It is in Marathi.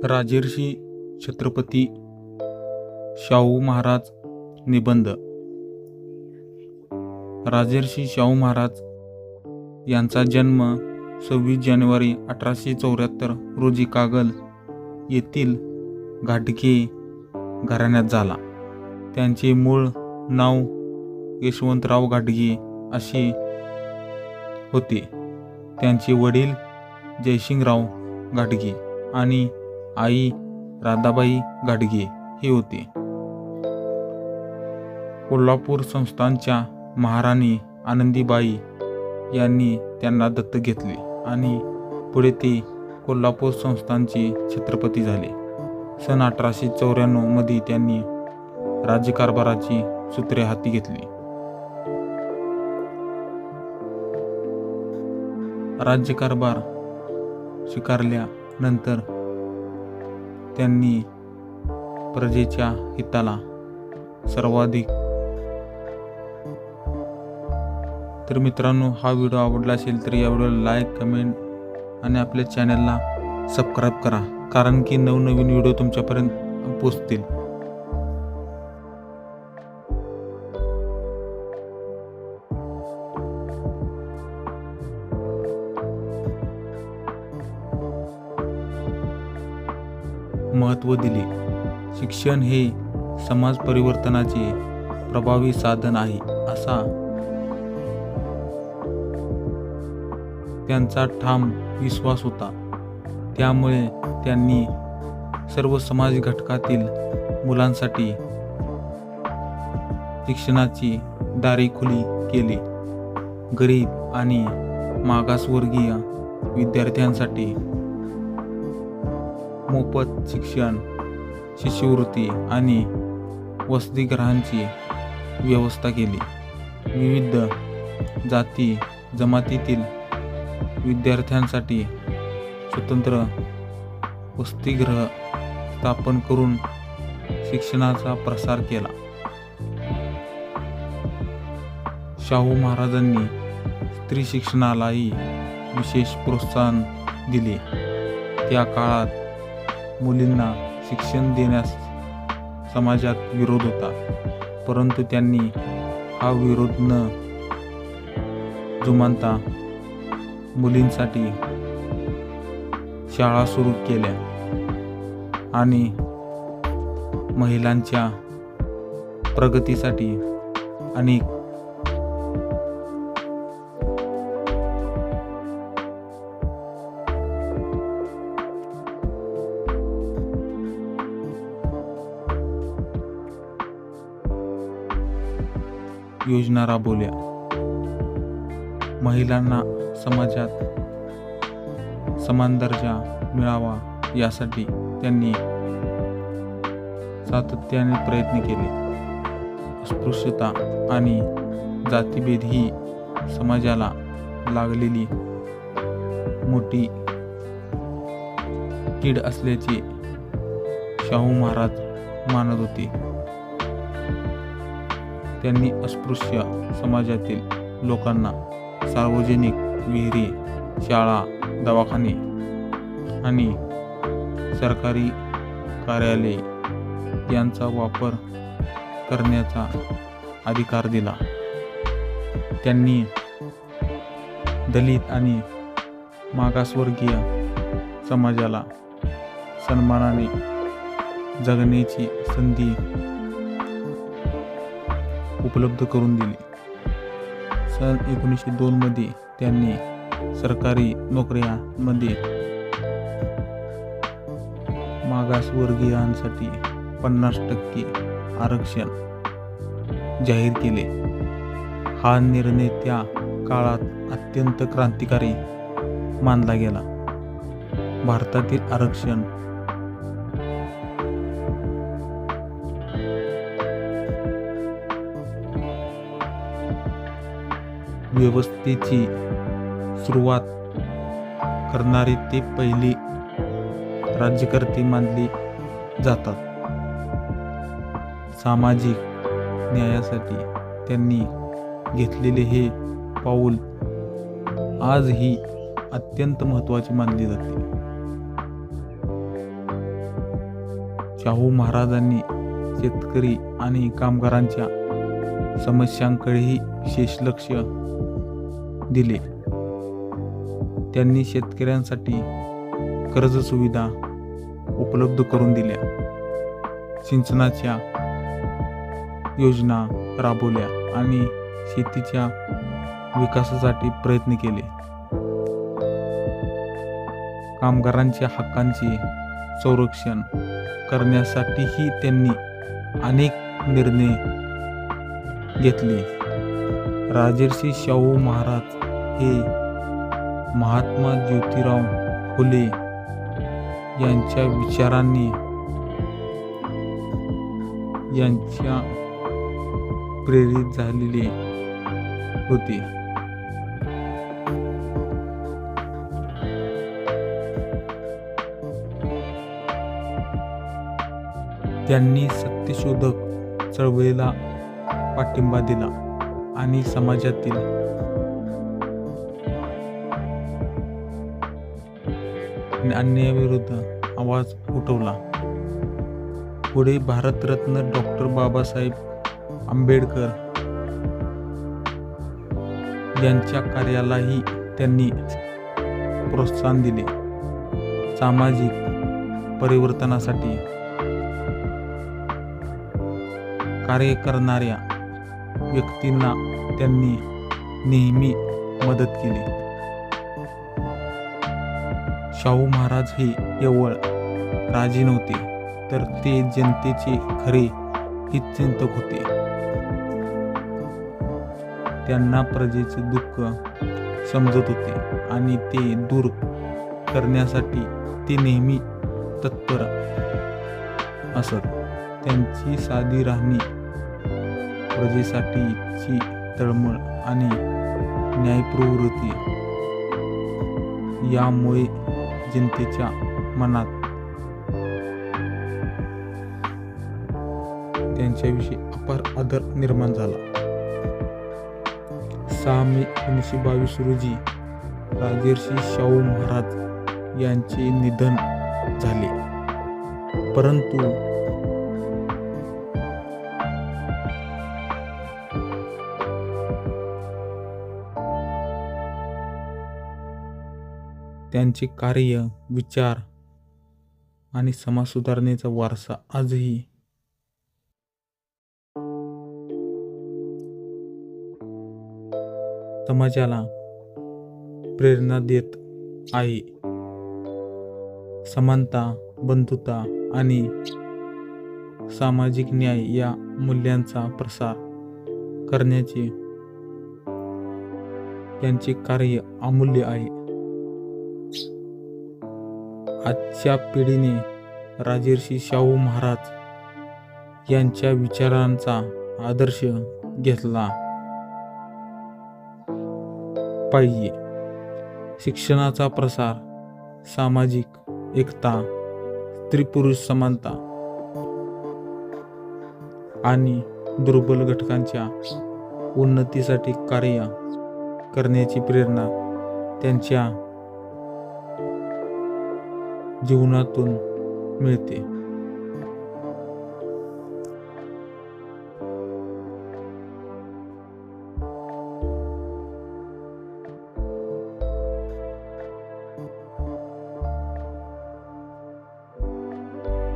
राजर्षी छत्रपती शाहू महाराज निबंध. राजर्षी शाहू महाराज यांचा जन्म 26 जानेवारी 1874 रोजी कागल येथील घाटगे घराण्यात झाला. त्यांचे मूळ नाव यशवंतराव घाटगे असे होते. त्यांचे वडील जयसिंगराव घाटगे आणि आई राधाबाई घाटगे हे होते. कोल्हापूर संस्थानच्या महाराणी आनंदीबाई यांनी त्यांना दत्तक घेतले आणि पुढे ते कोल्हापूर संस्थानचे छत्रपती झाले. सन 1894 मध्ये त्यांनी राज्यकारभाराची सूत्रे हाती घेतली. राज्यकारभार स्वीकारल्यानंतर त्यांनी प्रजेच्या हिताला सर्वाधिक. तर मित्रांनो, हा व्हिडिओ आवडला असेल तर या व्हिडिओला लाईक, कमेंट आणि आपल्या चॅनलला सबस्क्राईब करा, कारण की नवनवीन व्हिडिओ तुमच्यापर्यंत पोहोचतील. महत्त्व दिले. शिक्षण हे समाज परिवर्तनाचे प्रभावी साधन आहे असा त्यांचा ठाम विश्वास होता. त्यामुळे त्यांनी सर्व समाज घटकातील मुलांसाठी शिक्षणाची दारे खुली केली. गरीब आणि मागासवर्गीय विद्यार्थ्यांसाठी मोफत शिक्षण, शिष्यवृत्ती आणि वसतिगृहांची व्यवस्था केली. विविध जाती जमातीतील विद्यार्थ्यांसाठी स्वतंत्र वसतिगृह स्थापन करून शिक्षणाचा प्रसार केला. शाहू महाराजांनी स्त्री शिक्षणालाही विशेष प्रोत्साहन दिले. त्या काळात मुलींना शिक्षण देण्यास समाजात विरोध होता, परंतु त्यांनी हा विरोध न जुमानता मुलींसाठी शाळा सुरू केल्या आणि महिलांच्या प्रगतीसाठी अनेक योजना राबवल्या. महिलांना समाजात समान दर्जा मिळावा यासाठी त्यांनी सातत्याने प्रयत्न केले. अस्पृश्यता आणि जातीभेद ही समाजाला लागलेली मोठी कीड असल्याचे शाहू महाराज मानत होते. त्यांनी अस्पृश्य समाजातील लोकांना सार्वजनिक विहिरी, शाळा, दवाखाने आणि सरकारी कार्यालये यांचा वापर करण्याचा अधिकार दिला. त्यांनी दलित आणि मागासवर्गीय समाजाला सन्मानाने जगण्याची संधी उपलब्ध करून दिली. सन 1902 मध्ये त्यांनी सरकारी नोकऱ्यांमध्ये मागासवर्गीयांसाठी 50% आरक्षण जाहीर केले. हा निर्णय त्या काळात अत्यंत क्रांतिकारी मानला गेला. भारतातील आरक्षण व्यवस्थेची सुरुवात करणारे ते पहिले राज्यकर्ते मानले जातात. सामाजिक न्यायासाठी त्यांनी घेतलेले हे पाऊल आजही अत्यंत महत्त्वाचे मानले जाते. शाहू महाराजांनी शेतकरी आणि कामगारांच्या समस्यांकडेही विशेष लक्ष दिले. त्यांनी शेतकऱ्यांसाठी कर्ज सुविधा उपलब्ध करून दिल्या, सिंचनाच्या योजना राबवल्या आणि शेतीच्या विकासासाठी प्रयत्न केले. कामगारांच्या हक्कांचे संरक्षण करण्यासाठीही त्यांनी अनेक निर्णय घेतले. राजर्षी शाहू महाराज हे महात्मा ज्योतिराव फुले यांच्या विचारांनी प्रेरित झालेले होते. त्यांनी सत्यशोधक चळवळीला पाठिंबा दिला आणि समाजातील अन्यायाविरुद्ध आवाज उठवला. पुढे भारतरत्न डॉक्टर बाबासाहेब आंबेडकर यांच्या कार्यालाही त्यांनी प्रोत्साहन दिले. सामाजिक परिवर्तनासाठी कार्य करणाऱ्या व्यक्तींना त्यांनी नेहमी मदत केली. शाहू महाराज हे केवळ राजे नव्हते, तर ते जनतेचे खरे हितचिंतक होते. त्यांना प्रजेचे दुःख समजत होते आणि ते दूर करण्यासाठी ते नेहमी तत्पर असत. त्यांची साधी राहणी, प्रजेसाठीची तळमळ आणि न्यायप्रवृत्ती यामुळे जनतेच्या मनात त्यांच्याविषयी अपार आदर निर्माण झाला. 6 मे 1922 रोजी राजर्षी शाहू महाराज यांचे निधन झाले, परंतु त्यांचे कार्य, विचार आणि समाज सुधारणेचा वारसा आजही समाजाला प्रेरणा देत आहे. समानता, बंधुता आणि सामाजिक न्याय या मूल्यांचा प्रसार करण्याचे त्यांचे कार्य अमूल्य आहे. आजच्या पिढीने राजर्षी शाहू महाराज यांच्या विचारांचा आदर्श घेतला पाहिजे. शिक्षणाचा प्रसार, सामाजिक एकता, स्त्री-पुरुष समानता आणि दुर्बल घटकांच्या उन्नतीसाठी कार्य करण्याची प्रेरणा त्यांच्या जीवनातून मिळते.